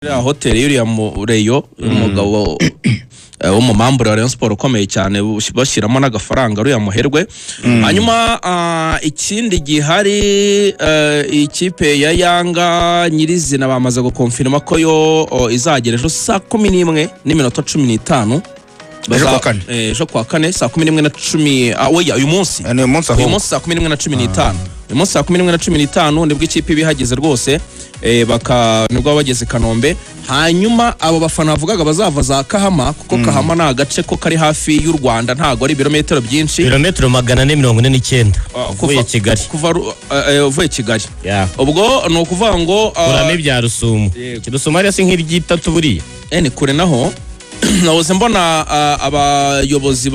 hoteli yuriya Mureyo umugabo wo mu mambura Rayon Sport ukomeye cyane bashyiramo n'agafaranga ruya muherwe. Hanyuma ikindi gihari ikipe ya Yanga nyirizina bamaze gukonfirma ko yo izagera ejo saa 11:15 ejo kwa kane saa 11:10 oya uyu munsi saa 11:15 uyu munsi saa 11:15 nibwo ikipe bihageze rwose baka nibwo bageze Kanombe. Hanyuma abo bafana bavugaga bazava za Kahama kuko Kahama na agace ko kari hafi y'u Rwanda ntago ari ibirometero byinshi, ibirometero 449 uvuye Kigali uvuye Kigali. Ubwo no kuvuga ngo urane bya Rusumo Rusumo ari nk'irigitatu buriya ni kure naho. Nawoze mbona abayobozi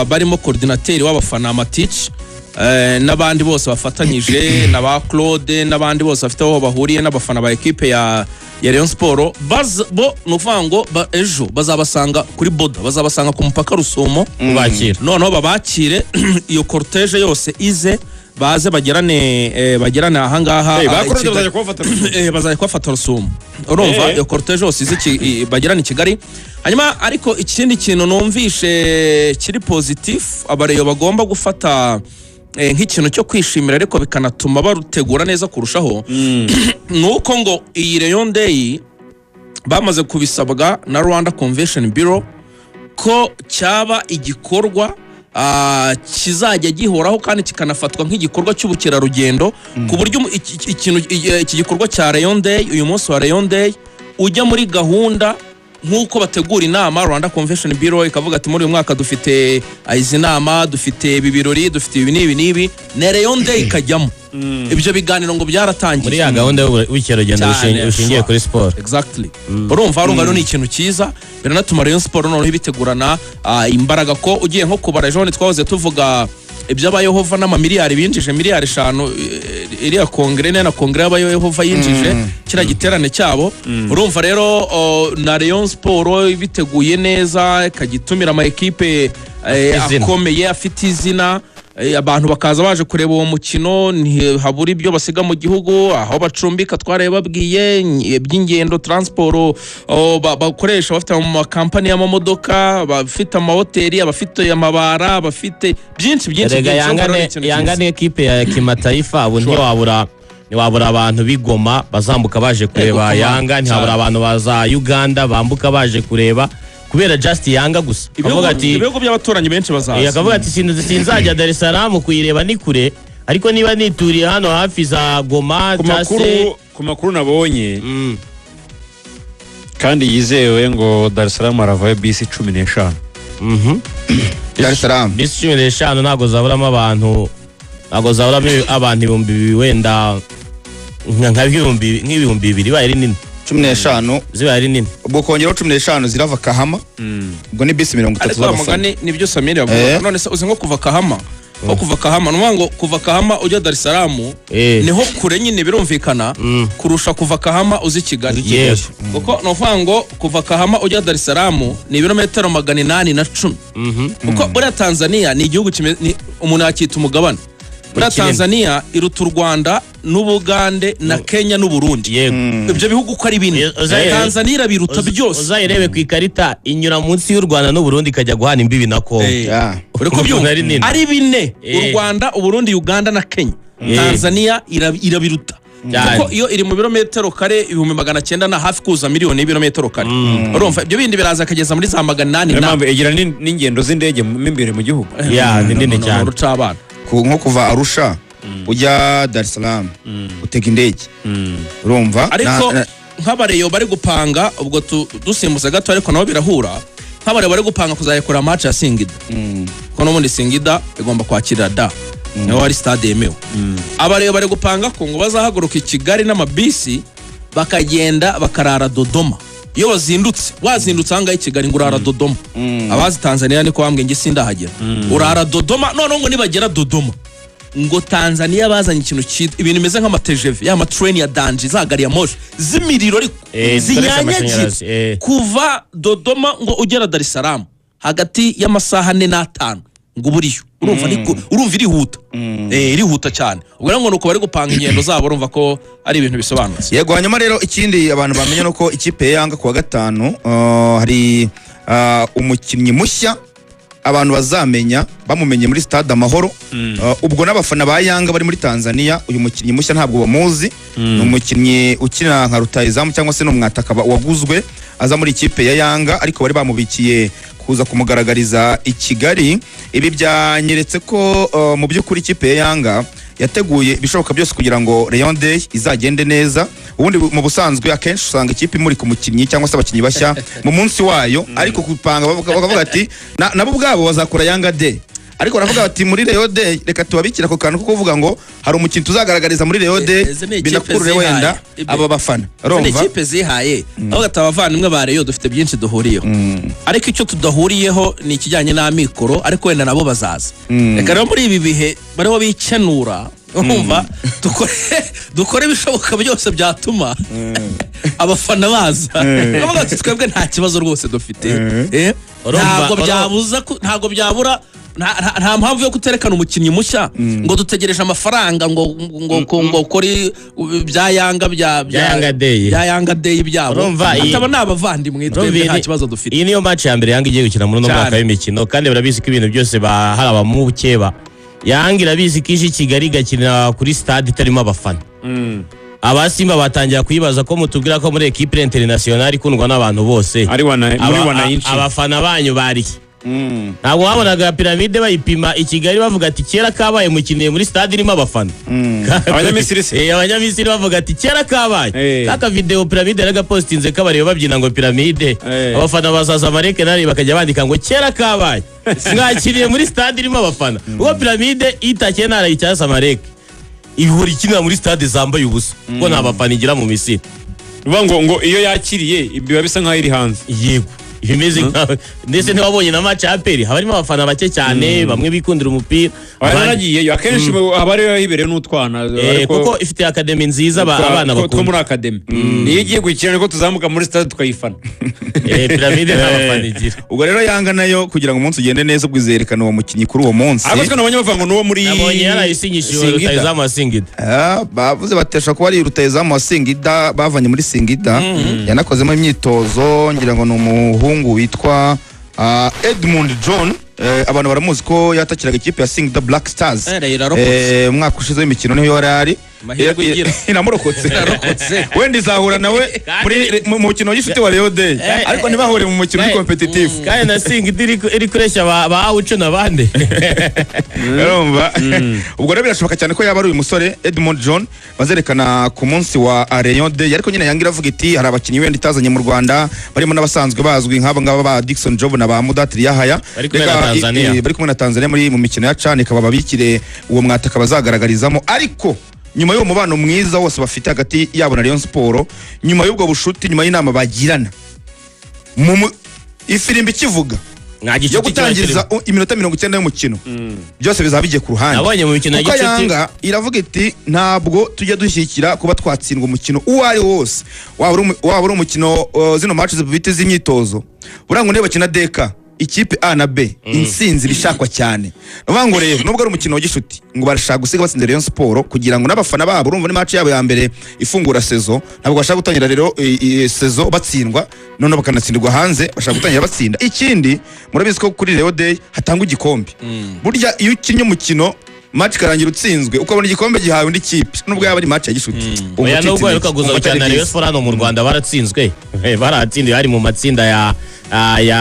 barimo coordinateur w'abafana Amatich n'abandi bose bafatanyije na ba Claude n'abandi bose bafite aho bahuriye n'abafana ba equipe ya Rayon Sport bo nuvango ejo bazabasanga kuri boda, bazabasanga ku mupaka Rusumo bakira noneho babakire iyo cortege yose ize baze bagirane ahangaha bazajya kubafata Rusumo. Urumva iyo cortege yose ize bagirane Kigali. Hanyuma ariko ikindi kintu numvishe kiri positif abareyo bagomba gufata nk'ikintu cyo kwishimira ariko bikanatuma barutegura neza kurushaho nuko ngo iyi Rayon Day bamaze kubisabwa na Rwanda Convention Bureau ko cyaba igikorwa kizajya gihoraho kandi kikanafatwa nk'igikorwa cy'ubukerarugendo ku buryo iki gikorwa cya Rayon Day uyu munsi wa Rayon Day ujya muri gahunda nkuko bategura inama. Rwanda Convention Bureau ikavuga ati muri uyu mwaka dufite izi nama, dufite ibirori, dufite ibi nibi na Rayon Day ikajyamo. Ibyo biganiro ngo byaratangiye muri ya gahunda y'ubukerarugendo ushingiye kuri sport. Exactly. Urumva rero ni ikintu cyiza biranatuma Rayon Sport noneho ibitegurana imbaraga ko ugiye nko kubara ejo twahoze tuvuga iby'abayehova n'amamiliyari binjije miliyari 5 iriya kongere na kongere y'abayehova yinjije kira giterane cyabo. Urumva rero na Rayon Sport biteguye neza kagitumira ama equipe akomeye afite izina, abantu bakaza baje kureba uwo mukino, haburi ibyo basiga mu gihugu aho bacumbika twarebabwiye by'ingendo transport bakoresha bafite mu kampani y'amamodoka, bafite amahoteli, abafite amabara, bafite byinshi Yanga ne equipe ya kimataifa abo ntiwabura abantu bigoma bazambuka baje kureba Yanga, ntiwabura abantu baza Uganda bambuka baje kureba kubera just Yanga gusa. Avuga ati ibihugu by'abaturanyi benshi bazaza. Akavuga ati sinzajya Dar es Salaam kuyireba ni kure ariko niba nituriye hano hafi za Goma ku makuru nabonye kandi yizewe ngo Dar es Salaam aravaye bisi 15. Dar es Salaam bisi 15 nago zaburamo abantu, nago zaburamo abantu 2,000 wenda nk'ibihumbi 2,000 bari nini 15 ziba ari nini. Ubwo kongeraho 15 zirava Kahama ubwo ni bisi 30 z'abafana. Nibyo Samir yavuga. None se uzi nko kuva Kahama nko kuva Kahama ngo kuva Kahama ujya Dar es Salaam niho kure nyine birumvikana kurusha kuva Kahama uzi Kigali. Kuko no ngo kuva Kahama ujya Dar es Salaam ni ibirometero 810. Kuko buri Tanzania ni igihugu umuntu akita umugabane. Buri Tanzania iruta Rwanda n'Ubugande na Kenya n'Uburundi. Ibyo bihugu ko ari bine. Tanzania biruta byose. Uzayirebe ku ikarita inyura munsi y'u Rwanda n'Uburundi kajya guhana imbibi na Kongo. Uriko byumva ari bine: u Rwanda, Uburundi, Uganda na Kenya. Tanzania irabiruta. Kuko iyo iri mu birometero kare 900 na hafi kuza miliyoni y'ibirometero kare. Urumva ibyo bindi biraza kageza muri za 800 na egira n'ingendo z'indege imbere mu gihugu. Nini cyane rucabana nko kuva Arusha ujya Dar es Salaam utega indege. Urumva ariko nk'abareyo bari gupanga ubwo dusimbuze gato ariko nabo birahura. Nk'abareyo bari gupanga kuzayekora match ya Singida ko no muri Singida igomba kwakira niho ari stade yemewe. Abareyo bari gupanga ko ngo bazahaguruka i Kigali n'amabisi bakagenda bakarara Dodoma. Iyo wazindutse hanga i Kigali ngo urara Dodoma. Abazi Tanzania niko bambwe ngi sindahagera. Urara Dodoma none ngo nibagera Dodoma ngo Tanzania bazanye ikintu ibintu bimeze nk'amatejeve ya train ya Danji zagari ya moshi zimiriro zinyanyagiye kuva Dodoma ngo ugera Dar es Salaam hagati y'amasaha 4 na 5 ngo buriyo urumva irihuta irihuta cyane ubwo ngo nuko bari gupanga ingendo zabo urumva ko ari ibintu bisobanutse. Yego hanyuma rero ikindi abantu bamenye nuko ikipe ya Yanga kuwa gatanu hari umukinnyi mushya abantu bazamenya bamumenye muri stade Amahoro. Ubwo n'abafana ba Yanga bari muri Tanzania uyu mukinnyi mushya ntabwo bamuzi. Ni umukinnyi ukina nka rutayizamu cyangwa se n'umwataka waguzwe aza muri ikipe ya Yanga ariko bari bamubikiye kuza kumugaragariza i Kigali. Ibi byanyeretse ko mu by'ukuri ikipe ya Yanga yateguye ibishoboka byose kugira ngo Rayon Day izagende neza. Ubundi mu busanzwe akenshi usanga ikipe muri ku mukinnyi cyangwa se abakinnyi bashya mu munsi wayo ariko kupanga bakavuga ati nabo ubwabo bazakora Yanga Day ariko baravuga bati muri Rayon Day reka tubabikira ko kantu kuko uvuga ngo hari umukinnyi tuzagaragariza muri Rayon Day binakurure wenda aba bafana urumva ikipe zihaye aho gatabavana ba Rayon dufite byinshi duhuriyeho ariko icyo tudahuriyeho ni ikijyanye n'amikoro ariko wenda nabo bazaza reka rero muri ibi bihe bariho bikenura urumva dukore ibishoboka byose byatuma abafana baza bavuga ati twebwe nta kibazo rwose dufite ntabwo byabura nta mpamvu yo kuterekana umukinnyi mushya ngo dutegereje amafaranga ngo kuri bya Yanga bya Yanga Day byabo ataba n'abavandimwe twebwe nta kibazo dufite. Iyi niyo match ya mbere Yanga igiye gukina muri no mwaka w'imikino kandi barabizi ko ibintu byose hari abamukeba Yanga irabizi ko ije Kigali gakina kuri stade itarimo abafana. Abasimba batangira kuyibaza ko mutubwira ko muri equipe internationale ikundwa n'abantu bose ari wana yinshi abafana banyu bari ntabwo wabonaga piramide bayipima i Kigali bavuga ati kera kabaye mukiniye muri stade irimo abafana. Abanyamisiri bavuga ati kera kabaye kaka video piramide yaraga postinze kabareba babyina ngo piramide abafana bazaza Mareke nari bakajya bandika ngo kera kabaye mwakiriye muri stade irimo abafana ubwo piramide itakiye narayicyasa Mareke ihuri kinira muri stade zambaye ubusa ngo nta bafana igira mu Misiri ngo iyo yakiriye biba bisa nkaho iri hanze. Yego imeze nkaho ndetse ntiwabonye na match ya APR habarimo abafana bake cyane bamwe bikundira umupira abanagiye akenshi abari hibereye n'utwana kuko ifite academy nziza abana bakuru muri academy niyo igiye gukina ko tuzamuka muri stade tukayifana piramide n'abafana igira. Ubwo rero Yanga nayo kugira ngo umunsi ugende neza ubwizerekana uwo mukinnyi kuri uwo munsi abazwe nabonye bavuga ngo muri nabonye yarayisinyishiwe rutayizamu wa Singida bavuze batesha ko ari rutayizamu wa Singida bavanye muri Singida yanakozemo imyitozo ngira ngo ni witwa Edmund John abantu baramuzi ko yatakiraga ikipe ya Singida Black Stars umwaka ushize w'imikino niho yari inamurokotse wenda izahura nawe mu mukino w'ishuti wa Rayon Day ariko ntibahure mu mukino uri competitive kandi na Singida iri kureshya ba Aucho nabande urumva. Ubwo rero birashoboka cyane ko yaba ari uyu musore Edmund John bazerekana ku munsi wa Rayon Day ariko nyine Yanga iravuga iti hari abakinnyi wenda itazanye mu Rwanda barimo n'abasanzwe bazwi nk'aba ngaba ba Dickson Job na ba Mudatiri Yahaya bari kumwe na Tanzania muri mu mikino ya CHAN ikaba babikire uwo mwataka bazagaragarizamo ariko nyuma y'uwo mubano mwiza wose bafite hagati yabo na Rayon Sport nyuma y'ubwo bushuti nyuma y'inama bagirana ifirimbi kivuga yo gutangiriza iminota 90 y'umukino byose bizaba bigiye ku ruhande. Nabonye mu mikino ya Yanga iravuga iti ntabwo tujya dushyikira kuba twatsindwa umukino uwo ari wose waba uri umukino zino matches zibite z'imyitozo urango ne bakina deka ikipe A na B insinzi bishakwa cyane bavuga rero nubwo ari umukino wa gishuti ngo barashaka gusiga batsinda Rayon Sport kugira ngo n'abafana babo urumva ni match yabo ya mbere ifungura saison ntabwo bashaka gutangira rero saison batsindwa none bakanatsindirwa hanze bashaka gutangira batsinda. Ikindi murabizi ko kuri Rayon Day hatangwa igikombe burya iyo ukinnye umukino match karangira utsinzwe ukabona igikombe gihawe indi kipe nubwo yaba ari match ya gishuti oya nubwo ariko guza cyane Rayon Sport hano mu Rwanda baratsinzwe baratsindiye hari mu matsinda ya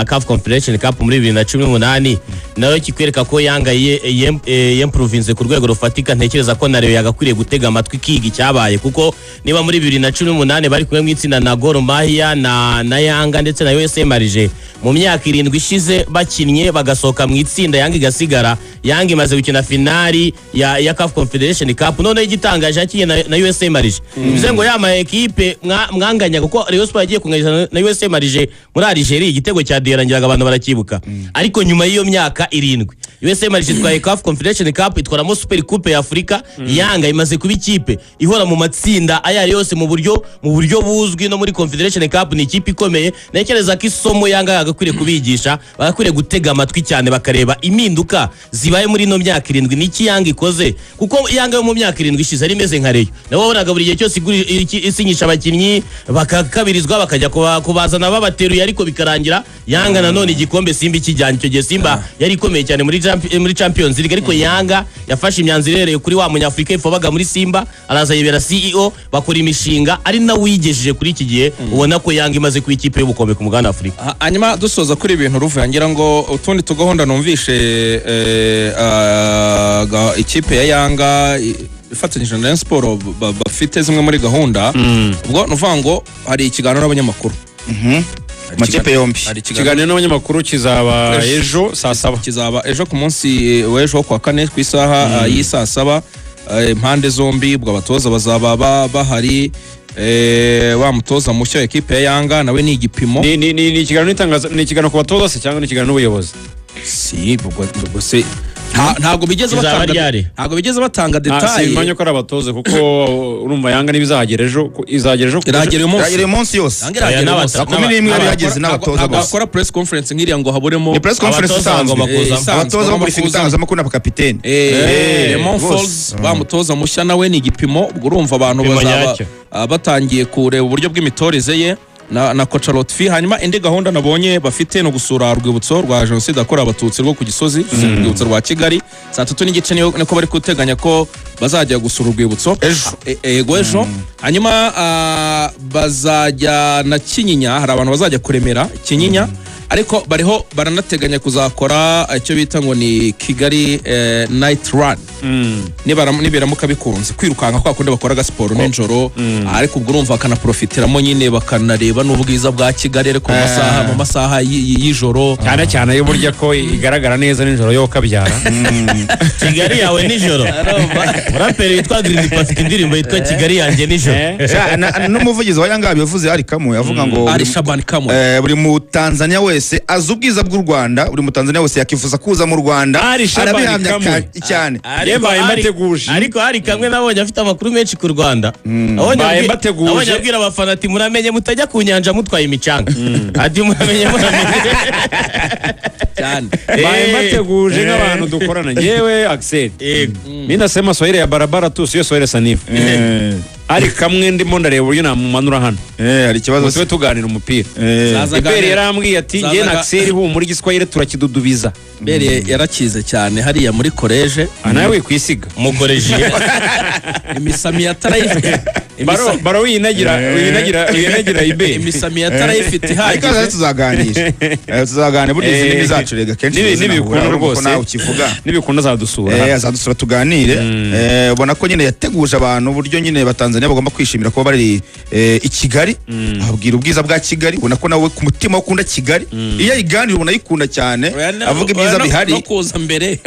CAF Confederation Cup muri 2018 nayo kikwereka ko Yanga yemprovince ku rwego rufatika ntekereza ko na Rayon yagakwiriye gutega amatwi kigi cyabaye kuko niba muri 2018 bari kumwe mu itsinda na Gor Mahia na Yanga ndetse na USM Alger mu myaka 7 ishize bakinnye bagasohoka mu itsinda Yanga igasigara Yanga imaze gukina finali ya CAF Confederation Cup none igitangaje yakiye na USM Alger bivuze ngo yama equipe mwanganya kuko Rayon Sport yagiye kunganya na USM Alger muri Algeria igitego cya Derangiraga abantu barakibuka ariko nyuma y'iyo myaka 7 USM Alger twaye CAF Confederation Cup itwaramo Super Coupe ya Afrika Yanga imaze kuba ikipe ihora mu matsinda ayari yose mu buryo buzwi no muri Confederation Cup ni ikipe ikomeye nekereza ko isomo Yanga bagakwiriye kubigisha bagakwiriye gutega amatwi cyane bakareba impinduka zibaye muri ino myaka 7 niki Yanga ikoze kuko Yanga yo mu myaka 7 ishize ari meze nka Rayon nabo bonaga buri gihe cyose isinyisha abakinnyi bakakabirizwa bakajya kubazana babateruye ariko bikarangira Yanga nanone igikombe Simba ikijyanye icyo gihe Simba yari ikomeye cyane muri Champions League ariko Yanga yafashe imyanzuro irereye kuri wa munyafrika ifobaga muri Simba araza yibera CEO bakora imishinga ari na wigejeje kuri iki gihe ubona ko Yanga imaze ku ikipe y'ubukombe ku mugabane Afrika. Hanyuma dusoza kuri ibintu ruvuye ngira ngo utundi tugahonda numvishe ikipe ya Yanga ifatanyije na Rayon Sport bafite zimwe muri gahunda ubwo nuvuga ngo hari ikiganiro n'abanyamakuru makipe yombi ikiganiro n'abanyamakuru kizaba ejo saa 7 kizaba ejo ku munsi w'ejo kwa kane ku isaha y'isa 7 impande zombi ubwo abatoza bazaba bahari wa mutoza mushya ekipe ya Yanga nawe ni igipimo ni ikiganiro itangaza ni ikiganiro ku batoza se cyangwa ni ikiganiro n'ubuyobozi si ubwo se ntabwo bigeze batanga detail simanye ko ari abatoze kuko urumva Yanga nibizahagera ejo iragera uyu munsi yose bakumi n'imwe yageze n'abatoza bose bakora press conference nk'iriya ngo haburemo ni press conference abatoza bo muri finance makuru na kapiteni Monfils bamutoza mushya nawe ni igipimo ubwo urumva abantu bazaba batangiye kureba uburyo bw'imitoreze ye na Coach Lotfi. Hanyuma indi gahunda nabonye bafite no gusura urwibutso rwa Jenoside yakorewe Abatutsi rwo ku Gisozi, urwibutso rwa Kigali saa 3:30 niko bari kuteganya ko bazajya gusura urwibutso ejo. Hanyuma bazajya na Kinyinya, hari abantu bazajya kuremera Kinyinya, ariko bariho baranateganya kuzakora icyo bita ngo ni Kigali night run. Niberamuka bikunze kwirukanka kwa kundi bakora siporo n'injoro, ariko ubwo urumva kana profitiramo nyine bakanareba n'ubwiza bwa Kigali ariko mu masaha y'ijoro cyane y'uburyo ko igaragara neza n'injoro yo kabyara. Kigali yawe n'ijoro raperi yitwa Green Pacific indirimbo yitwa Kigali yanjye n'ijoro. N'umuvugizi wa Yanga yabivuze ari Kamwe yavuga ngo ari Shaban Kamwe buri mu Tanzania wese azi ubwiza bw'u Rwanda, buri mu Tanzania wese yakifuza kuza mu Rwanda, arabihamya cyane. Ariko hari Kamwe nabonye afite amakuru menshi ku Rwanda. Abonye abwira abafana ati muramenye mutajya ku nyanja mutwaye imicanga. Ati muramenye cyane. Bateguje nk'abantu dukorana nyewe Axel. Mimi nasema Swahili ya barabara tu sio Swahili sanifu. Ari Kamwe ndimo ndareba uburyo namumanura hano. Hari ikibazo twe tuganira umupira. Ibere yarambwiye ati nge na Axel ho muri Giswahili turakidudubiza. Bere yarakize cyane hariya muri college. Nawe kwisiga mu college. Imisami yatarayifite. Baro winagira ibe. Imisami yatarayifite hayi. Ariko tuzaganira buri izindi zacu rega kenshi n'ibikunda rwose nawe ukivuga. N'ibikunda zadusura. Azadusura tuganire. Ubona ko nyine yateguje abantu uburyo nyine Batanzania bagomba kwishimira ko bari i Kigali, ababwira ubwiza bwa Kigali, ubona ko nawe ku mutima ukunda Kigali. Iyo ayiganira ubona yikunda cyane, avuga ibyiza bihari no kuza mbere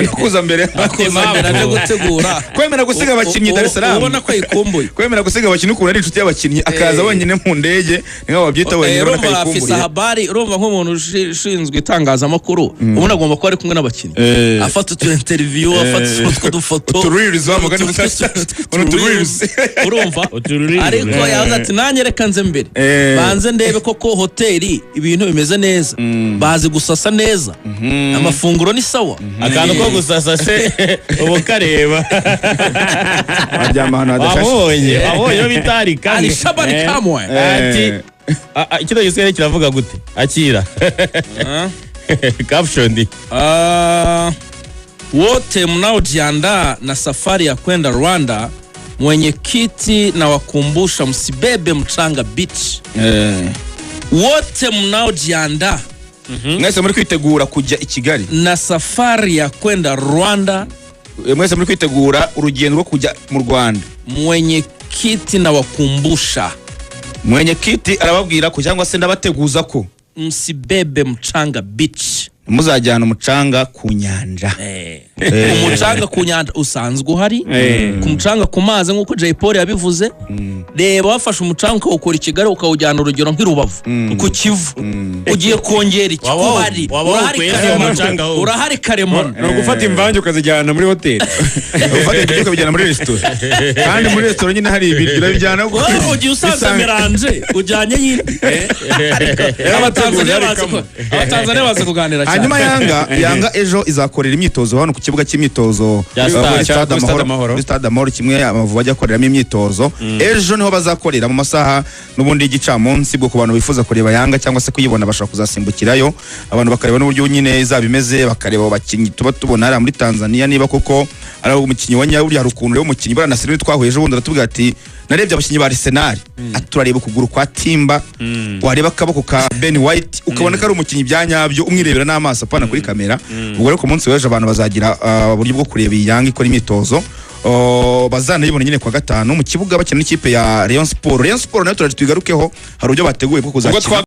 no gutegura kwemera gusiga abakinnyi Dar es Salaam, ubona ko yikumbuye kwemera gusiga abakinnyi ukunda ari inshuti y'abakinnyi akaza wenyine mu ndege niho babyita wenyine ubona ko yikumbuye. Habari urumva nk'umuntu ushinzwe itangazamakuru ubona agomba kuba ari kumwe n'abakinnyi, afata utu interview, afata utwo dufoto tururiz bamugani tururiz urumva, ariko yavuze ati nanjye reka nze mbere banze ndebe koko hoteli ibintu bimeze neza, bazi gusasa neza, amafunguro ni sawa, akantu ko gusasa se ubu kareba ajyama hano abonye bitari kandi ari Shaban Kamwe ati ikiro gisere kiravuga gute akira caption wote mnaojiandaa na safari ya kwenda Rwanda, mwenyekiti na wakumbusha msibebe mchanga beach. Wote mnaojiandaa mwese muri kwitegura kujya i Kigali na safari ya kwenda Rwanda, mwese muri kwitegura urugendo rwo kujya mu Rwanda, mwenyekiti na wakumbusha, mwenyekiti arababwira ko cyangwa se ndabateguza ko msibebe mchanga beach, muzajyana umucanga ku nyanja. umucanga ku nyanja usanzwe uhari ku mucanga ku mazi nk'uko Jay Paul yabivuze reba wafashe umucanga ukawukora i Kigali ukawujyana urugero nk'Irubavu ku Kivu ugiye kongera iki uhari urahari karemano no gufata imvange ukazijyana muri hoteli ufata ibyo ukabijyana muri resitora kandi muri resitora nyine hari ibiryo urabijyana ugiye usanze meranje ujyanye nyine abatanzania baza kuganira cyane. Hanyuma Yanga ejo izakorera imyitozo hano ku kibuga cy'imyitozo muri Stade Amahoro kimwe Amavubi ajya akoreramo imyitozo ejo niho bazakorera mu masaha n'ubundi y'igicamunsi bwo ku bantu bifuza kureba Yanga cyangwa se kuyibona bashobora kuzasimbukirayo abantu bakareba n'uburyo nyine izabimeze bakareba abakinnyi tuba tubona ari muri Tanzania niba koko ari umukinnyi wa Nyawuri hari ukuntu rero umukinnyi bana Nasiri twahuye ejo bundi aratubwira ati narebye abakinnyi ba Arsenal turareba ukuguru kwa Timba wareba akaboko ka Ben White ukabona ko ari umukinnyi byanyabyo umwirebera n'amaso apana kuri kamera ubwo rero ku munsi w'ejo abantu bazagira uburyo bwo kureba Yanga ikora imyitozo bazanayibona nyine kwa gatanu mu kibuga bakina n'ikipe ya Rayon Sport nayo turaje tugarukeho hari uburyo bateguye bwo kuzakina